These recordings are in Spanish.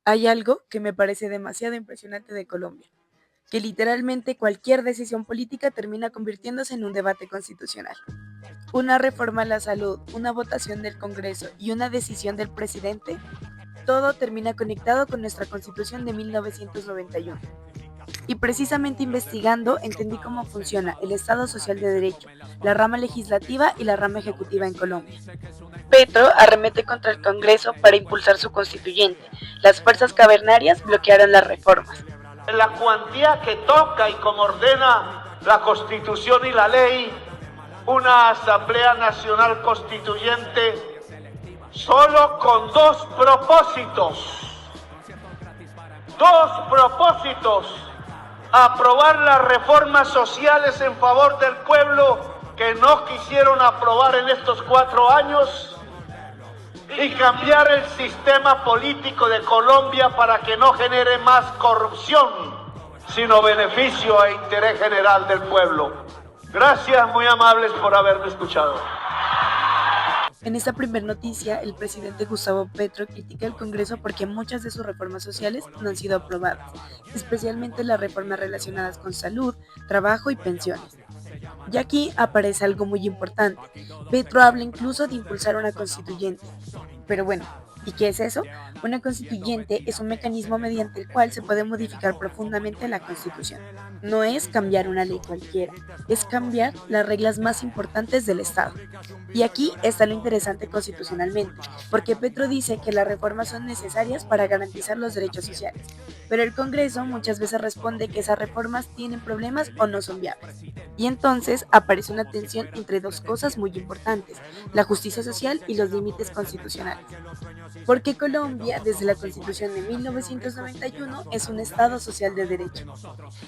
Hay algo que me parece demasiado impresionante de Colombia, que literalmente cualquier decisión política termina convirtiéndose en un debate constitucional. Una reforma a la salud, una votación del Congreso y una decisión del presidente, todo termina conectado con nuestra Constitución de 1991. Y precisamente investigando entendí cómo funciona el Estado Social de Derecho, la rama legislativa y la rama ejecutiva en Colombia. Petro arremete contra el Congreso para impulsar su constituyente. Las fuerzas cavernarias bloquearon las reformas. La cuantía que toca y como ordena la Constitución y la ley, una Asamblea Nacional Constituyente solo con dos propósitos. Aprobar las reformas sociales en favor del pueblo que no quisieron aprobar en estos 4 años y cambiar el sistema político de Colombia para que no genere más corrupción, sino beneficio e interés general del pueblo. Gracias, muy amables, por haberme escuchado. En esta primera noticia, el presidente Gustavo Petro critica al Congreso porque muchas de sus reformas sociales no han sido aprobadas, especialmente las reformas relacionadas con salud, trabajo y pensiones. Y aquí aparece algo muy importante. Petro habla incluso de impulsar una constituyente. Pero bueno, ¿y qué es eso? Una constituyente es un mecanismo mediante el cual se puede modificar profundamente la Constitución. No es cambiar una ley cualquiera, es cambiar las reglas más importantes del Estado. Y aquí está lo interesante constitucionalmente, porque Petro dice que las reformas son necesarias para garantizar los derechos sociales, pero el Congreso muchas veces responde que esas reformas tienen problemas o no son viables. Y entonces aparece una tensión entre dos cosas muy importantes, la justicia social y los límites constitucionales. Porque Colombia, desde la Constitución de 1991, es un Estado social de derecho.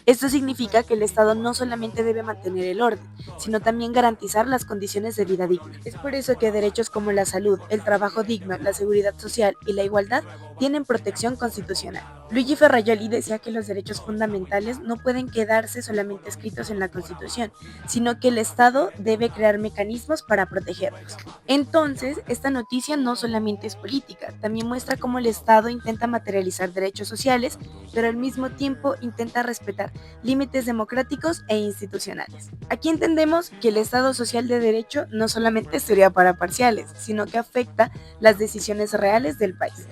Esto significa que el Estado no solamente debe mantener el orden, sino también garantizar las condiciones de vida digna. Es por eso que derechos como la salud, el trabajo digno, la seguridad social y la igualdad tienen protección constitucional. Luigi Ferrajoli decía que los derechos fundamentales no pueden quedarse solamente escritos en la Constitución, sino que el Estado debe crear mecanismos para protegerlos. Entonces, esta noticia no solamente es política, también muestra cómo el Estado intenta materializar derechos sociales, pero al mismo tiempo intenta respetar límites democráticos e institucionales. Aquí entendemos que el Estado social de derecho no solamente sería para parciales, sino que afecta las decisiones reales del país.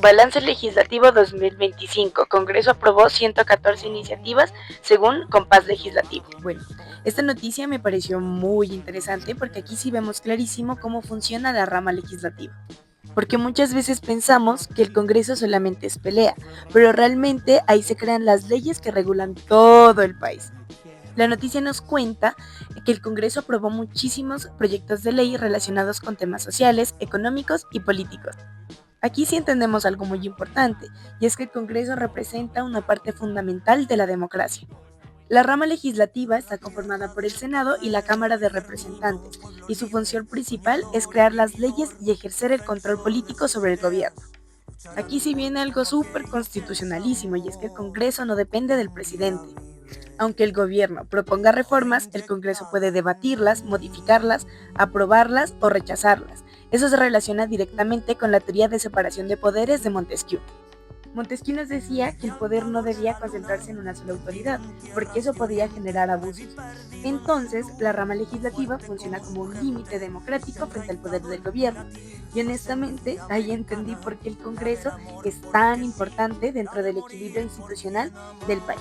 Balance Legislativo 2025. Congreso aprobó 114 iniciativas según Compás Legislativo. Bueno, esta noticia me pareció muy interesante porque aquí sí vemos clarísimo cómo funciona la rama legislativa. Porque muchas veces pensamos que el Congreso solamente es pelea, pero realmente ahí se crean las leyes que regulan todo el país. La noticia nos cuenta que el Congreso aprobó muchísimos proyectos de ley relacionados con temas sociales, económicos y políticos. Aquí sí entendemos algo muy importante, y es que el Congreso representa una parte fundamental de la democracia. La rama legislativa está conformada por el Senado y la Cámara de Representantes, y su función principal es crear las leyes y ejercer el control político sobre el gobierno. Aquí sí viene algo súper constitucionalísimo, y es que el Congreso no depende del presidente. Aunque el gobierno proponga reformas, el Congreso puede debatirlas, modificarlas, aprobarlas o rechazarlas. Eso se relaciona directamente con la teoría de separación de poderes de Montesquieu. Montesquieu nos decía que el poder no debía concentrarse en una sola autoridad, porque eso podía generar abusos. Entonces, la rama legislativa funciona como un límite democrático frente al poder del gobierno. Y honestamente, ahí entendí por qué el Congreso es tan importante dentro del equilibrio institucional del país.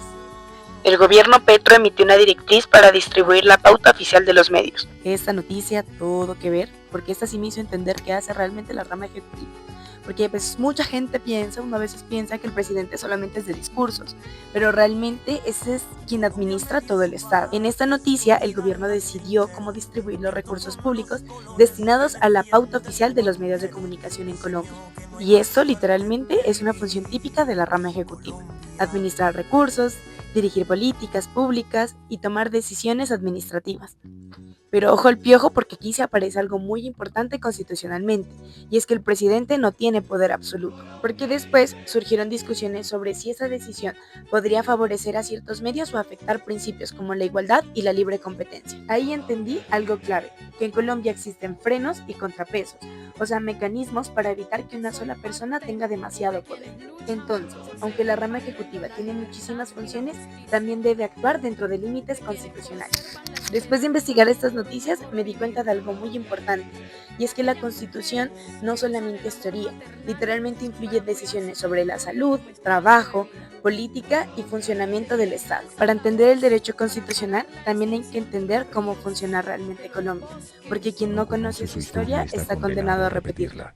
El gobierno Petro emitió una directriz para distribuir la pauta oficial de los medios. Esta noticia, todo que ver, porque esta sí me hizo entender qué hace realmente la rama ejecutiva. Porque pues mucha gente uno a veces piensa que el presidente solamente es de discursos, pero realmente ese es quien administra todo el Estado. En esta noticia, el gobierno decidió cómo distribuir los recursos públicos destinados a la pauta oficial de los medios de comunicación en Colombia. Y esto literalmente es una función típica de la rama ejecutiva: administrar recursos, dirigir políticas públicas y tomar decisiones administrativas. Pero ojo al piojo porque aquí se aparece algo muy importante constitucionalmente, y es que el presidente no tiene poder absoluto, porque después surgieron discusiones sobre si esa decisión podría favorecer a ciertos medios o afectar principios como la igualdad y la libre competencia. Ahí entendí algo clave, que en Colombia existen frenos y contrapesos, o sea, mecanismos para evitar que una sola persona tenga demasiado poder. Entonces, aunque la rama ejecutiva tiene muchísimas funciones, también debe actuar dentro de límites constitucionales. Después de investigar estas noticias, me di cuenta de algo muy importante, y es que la Constitución no solamente es teoría, literalmente influye en decisiones sobre la salud, trabajo, política y funcionamiento del Estado. Para entender el derecho constitucional, también hay que entender cómo funciona realmente Colombia, porque quien no conoce su historia está condenado a repetirla.